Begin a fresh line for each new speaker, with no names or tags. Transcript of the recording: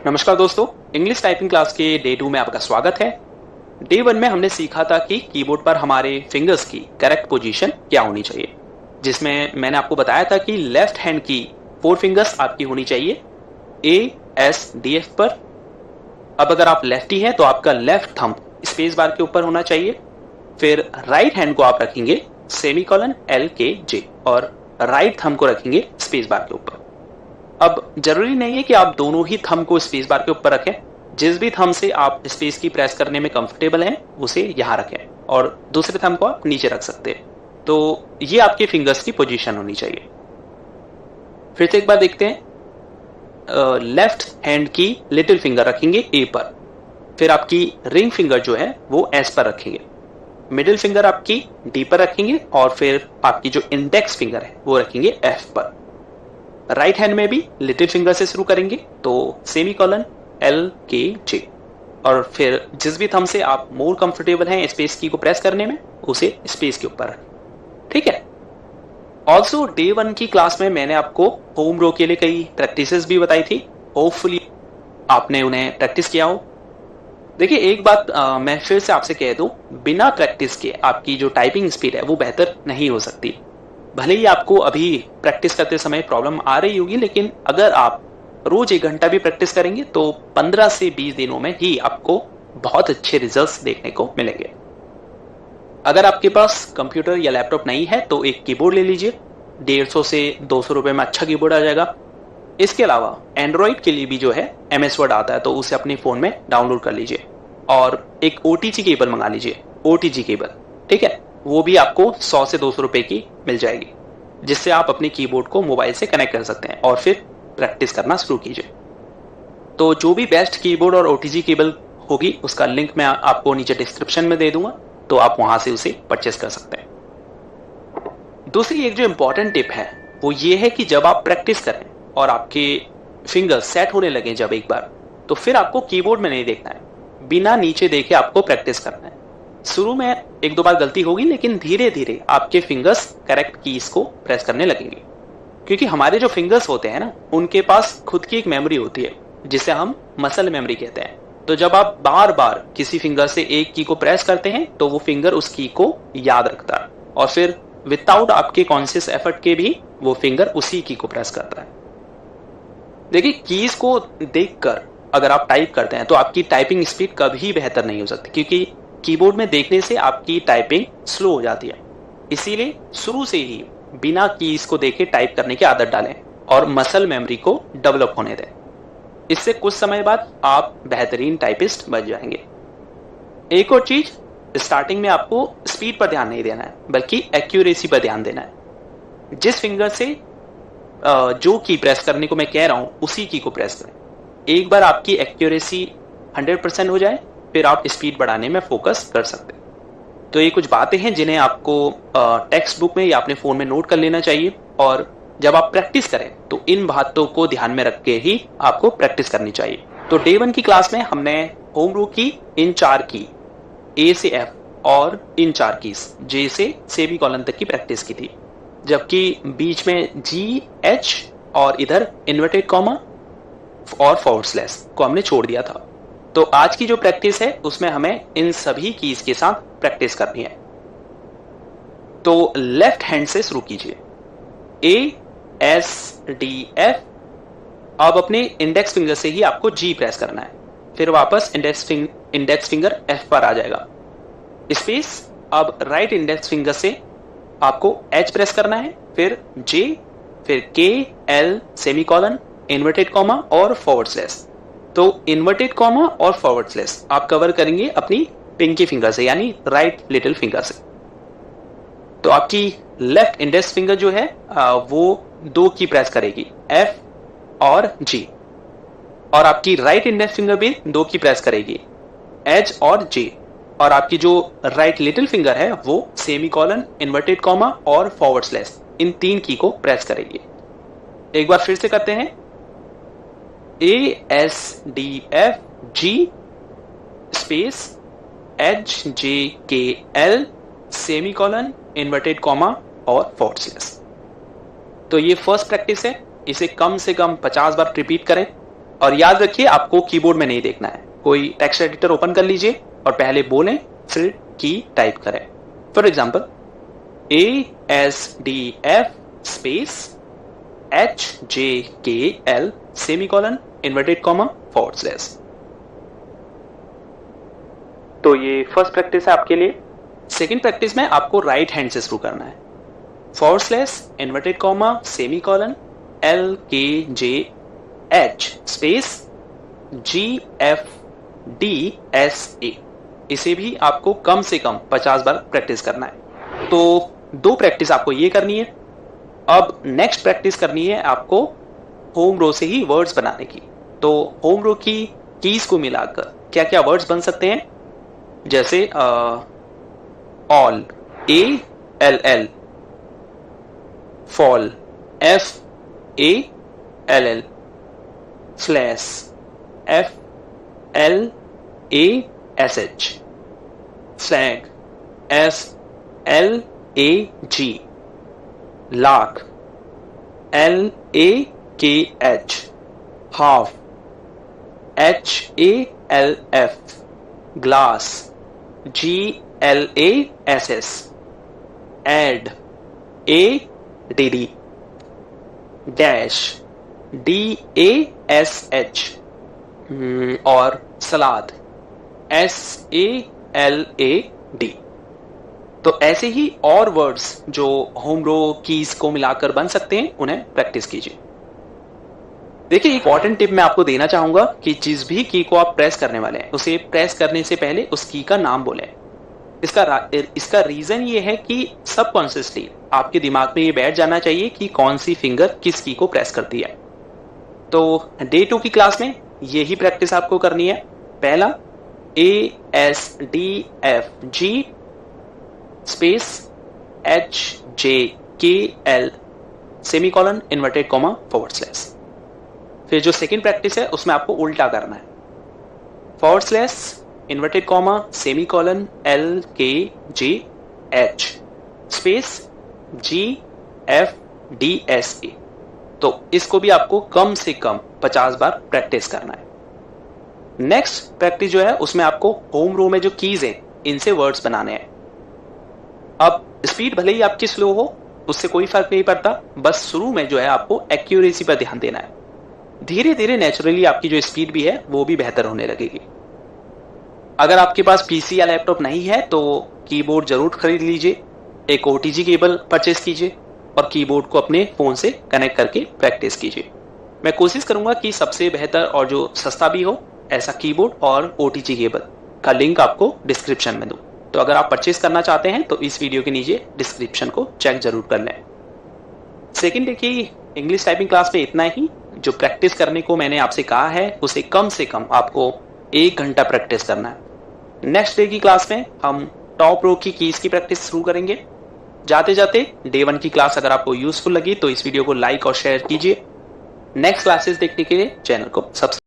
नमस्कार दोस्तों, English typing class के डे 2 में आपका स्वागत है। डे 1 में हमने सीखा था कि कीबोर्ड पर हमारे फिंगर्स की करेक्ट पोजीशन क्या होनी चाहिए, जिसमें मैंने आपको बताया था कि लेफ्ट हैंड की 4 फिंगर्स आपकी होनी चाहिए A, S, D, F पर। अब अगर आप लेफ्टी हैं तो आपका लेफ्ट थंब स्पेस बार के ऊपर होना चाहिए। फिर राइट हैंड को आप रखेंगे सेमीकोलन L, K, J और राइट थंब को रखेंगे स्पेस बार के ऊपर। अब जरूरी नहीं है कि आप दोनों ही थंब को स्पेस बार के ऊपर रखें। जिस भी थंब से आप स्पेस की प्रेस करने में कंफर्टेबल हैं उसे यहां रखें और दूसरे थंब को आप नीचे रख सकते हैं। तो ये आपके फिंगर्स की पोजीशन होनी चाहिए। फिर से एक बार देखते हैं। लेफ्ट हैंड की लिटिल फिंगर रखेंगे ए पर, फिर आपकी रिंग फिंगर जो है वो एस पर रखेंगे, मिडिल फिंगर आपकी डी पर रखेंगे और फिर आपकी जो इंडेक्स फिंगर है वो रखेंगे एफ पर। राइट हैंड में भी लिटिल फिंगर से शुरू करेंगे तो सेमीकोलन L, K, J और फिर जिस भी थंब से आप मोर कंफर्टेबल हैं स्पेस की को प्रेस करने में उसे स्पेस के ऊपर रखें। ठीक है। ऑल्सो डे 1 की क्लास में मैंने आपको होम रो के लिए कई प्रैक्टिसेस भी बताई थी। होपफुली आपने उन्हें प्रैक्टिस किया हो। देखिए एक बात मैं फिर से आपसे कह दूं, बिना प्रैक्टिस के आपकी जो टाइपिंग स्पीड है वो बेहतर नहीं हो सकती। भले ही आपको अभी प्रैक्टिस करते समय प्रॉब्लम आ रही होगी, लेकिन अगर आप रोज 1 घंटा भी प्रैक्टिस करेंगे तो 15 से 20 दिनों में ही आपको बहुत अच्छे रिजल्ट्स देखने को मिलेंगे। अगर आपके पास कंप्यूटर या लैपटॉप नहीं है तो एक कीबोर्ड ले लीजिए। 150 से 200 रुपए में अच्छा कीबोर्ड आ जाएगा। इसके अलावा एंड्रॉइड के लिए भी जो है MS वर्ड आता है, तो उसे अपने फोन में डाउनलोड कर लीजिए और एक OTG केबल मंगा लीजिए। OTG केबल, ठीक है, वो भी आपको 100 से 200 रुपए की मिल जाएगी, जिससे आप अपने कीबोर्ड को मोबाइल से कनेक्ट कर सकते हैं और फिर प्रैक्टिस करना शुरू कीजिए। तो जो भी बेस्ट कीबोर्ड और OTG केबल होगी उसका लिंक मैं आपको नीचे डिस्क्रिप्शन में दे दूंगा, तो आप वहां से उसे परचेस कर सकते हैं। दूसरी एक जो इंपॉर्टेंट टिप है वो ये है कि जब आप प्रैक्टिस करें और आपके फिंगर सेट होने लगे जब एक बार, तो फिर आपको कीबोर्ड में नहीं देखना है, बिना नीचे देखे आपको प्रैक्टिस करना है। शुरू में 1-2 बार गलती होगी, लेकिन धीरे धीरे आपके फिंगर्स करेक्ट कीज को प्रेस करने लगेंगे, क्योंकि हमारे जो फिंगर्स होते हैं ना उनके पास खुद की एक मेमोरी होती है जिसे हम मसल मेमोरी कहते हैं। तो जब आप बार बार किसी फिंगर से एक की को प्रेस करते हैं तो वो फिंगर उस की को याद रखता है और फिर विदाउट आपके कॉन्शियस एफर्ट के भी वो फिंगर उसी की को प्रेस करता है। देखिए कीज को देखकर अगर आप टाइप करते हैं तो आपकी टाइपिंग स्पीड कभी बेहतर नहीं हो सकती, क्योंकि कीबोर्ड में देखने से आपकी टाइपिंग स्लो हो जाती है। इसीलिए शुरू से ही बिना कीज को देखे टाइप करने की आदत डालें और मसल मेमोरी को डेवलप होने दें। इससे कुछ समय बाद आप बेहतरीन टाइपिस्ट बन जाएंगे। एक और चीज, स्टार्टिंग में आपको स्पीड पर ध्यान नहीं देना है बल्कि एक्यूरेसी पर ध्यान देना है। जिस फिंगर से जो की प्रेस करने को मैं कह रहा हूं उसी की को प्रेस करें। एक बार आपकी एक्यूरेसी 100% हो जाए फिर आप स्पीड बढ़ाने में फोकस कर सकते हैं। तो ये कुछ बातें हैं जिन्हें आपको टेक्स्ट बुक में या अपने फोन में नोट कर लेना चाहिए, और जब आप प्रैक्टिस करें तो इन बातों को ध्यान में रख के ही आपको प्रैक्टिस करनी चाहिए। तो डे 1 की क्लास में हमने होम रो की इन 4 की A से F और इन 4 कीज J से सेमीकोलन तक की प्रैक्टिस की थी, जबकि बीच में G, H और इधर इन्वर्टेड कॉमा और फॉरवर्ड स्लैश को हमने छोड़ दिया था। तो आज की जो प्रैक्टिस है उसमें हमें इन सभी कीज के साथ प्रैक्टिस करनी है। तो लेफ्ट हैंड से शुरू कीजिए, A, S, D, F। अब अपने इंडेक्स फिंगर से ही आपको G प्रेस करना है, फिर वापस इंडेक्स फिंगर F पर आ जाएगा, स्पेस। अब राइट इंडेक्स फिंगर से आपको H प्रेस करना है, फिर J, फिर K, L, semicolon, inverted comma और फॉरवर्ड स्लैश। तो इन्वर्टेड कॉमा और फॉरवर्ड स्लैश आप कवर करेंगे अपनी पिंकी फिंगर से, यानी राइट लिटिल फिंगर से। तो आपकी लेफ्ट इंडेक्स फिंगर जो है वो 2 की प्रेस करेगी, F और G, और आपकी राइट इंडेक्स फिंगर भी 2 की प्रेस करेगी, H और J, और आपकी जो राइट लिटिल फिंगर है वो सेमीकोलन, इन्वर्टेड कॉमा और फॉरवर्ड स्लैश इन 3 की को प्रेस करेगी। एक बार फिर से करते हैं, A, S, D, F, G, space, H, J, K, L, semicolon, inverted comma और फॉरवर्ड स्लैश। तो ये फर्स्ट प्रैक्टिस है, इसे कम से कम 50 बार रिपीट करें। और याद रखिए आपको कीबोर्ड में नहीं देखना है, कोई टेक्स्ट एडिटर ओपन कर लीजिए और पहले बोलें फिर की टाइप करें। For example ASDF space HJKL semicolon inverted comma /। तो ये फर्स्ट प्रैक्टिस है आपके लिए। सेकंड प्रैक्टिस में आपको राइट हैंड से शुरू करना है। / Inverted comma semicolon LKJH space GFDSA। इसे भी आपको कम से कम 50 बार प्रैक्टिस करना है। तो 2 प्रैक्टिस आपको ये करनी है। अब नेक्स्ट प्रैक्टिस करनी है आपको होम रो से ही वर्ड्स बनाने की। तो होम रो की कीज को मिलाकर क्या क्या वर्ड्स बन सकते हैं, जैसे all ALL, fall FALL, slash FLASH, flag FLAG, lakh LAKH, half HALF, glass GLASS, add ADD, dash DASH, और सलाद SALAD। तो ऐसे ही और वर्ड्स जो होम रो कीज को मिलाकर बन सकते हैं, उन्हें प्रैक्टिस कीजिए। देखिए इंपॉर्टेंट टिप मैं आपको देना चाहूंगा कि जिस भी की को आप प्रेस करने वाले हैं उसे प्रेस करने से पहले उस की का नाम बोलें। इसका रीजन ये है कि सबकॉन्शियसली आपके दिमाग में ये बैठ जाना चाहिए कि कौन सी फिंगर किस की को प्रेस करती है। तो डे 2 की क्लास में यही प्रैक्टिस आपको करनी है। पहला ASDFG space HJKL semicolon inverted comma /। फिर जो सेकंड प्रैक्टिस है उसमें आपको उल्टा करना है। / Inverted comma semicolon LKJH space GFDSA। तो इसको भी आपको कम से कम 50 बार प्रैक्टिस करना है। नेक्स्ट प्रैक्टिस जो है उसमें आपको होम रो में जो कीज हैं इनसे वर्ड्स बनाने हैं। अब स्पीड भले ही आपकी स्लो हो उससे कोई फर्क नहीं पड़ता, बस शुरू में जो है आपको एक्यूरेसी पर ध्यान देना है। धीरे धीरे नेचुरली आपकी जो स्पीड भी है वो भी बेहतर होने लगेगी। अगर आपके पास पीसी या लैपटॉप नहीं है तो कीबोर्ड जरूर खरीद लीजिए, एक OTG केबल परचेस कीजिए और कीबोर्ड को अपने फोन से कनेक्ट करके प्रैक्टिस कीजिए। मैं कोशिश करूंगा कि सबसे बेहतर और जो सस्ता भी हो ऐसा कीबोर्ड और OTG केबल का लिंक आपको डिस्क्रिप्शन में दूं। तो अगर आप परचेस करना चाहते हैं तो इस वीडियो के नीचे डिस्क्रिप्शन को चेक जरूर कर लें। सेकंड देखिए इंग्लिश टाइपिंग क्लास में इतना ही। जो प्रैक्टिस करने को मैंने आपसे कहा है उसे कम से कम आपको 1 घंटा प्रैक्टिस करना है। नेक्स्ट डे की क्लास में हम टॉप रो की कीज की प्रैक्टिस शुरू करेंगे। जाते जाते डे 1 की क्लास अगर आपको यूजफुल लगी तो इस वीडियो को लाइक और शेयर कीजिए। नेक्स्ट क्लासेस देखने के लिए चैनल को सब्सक्राइब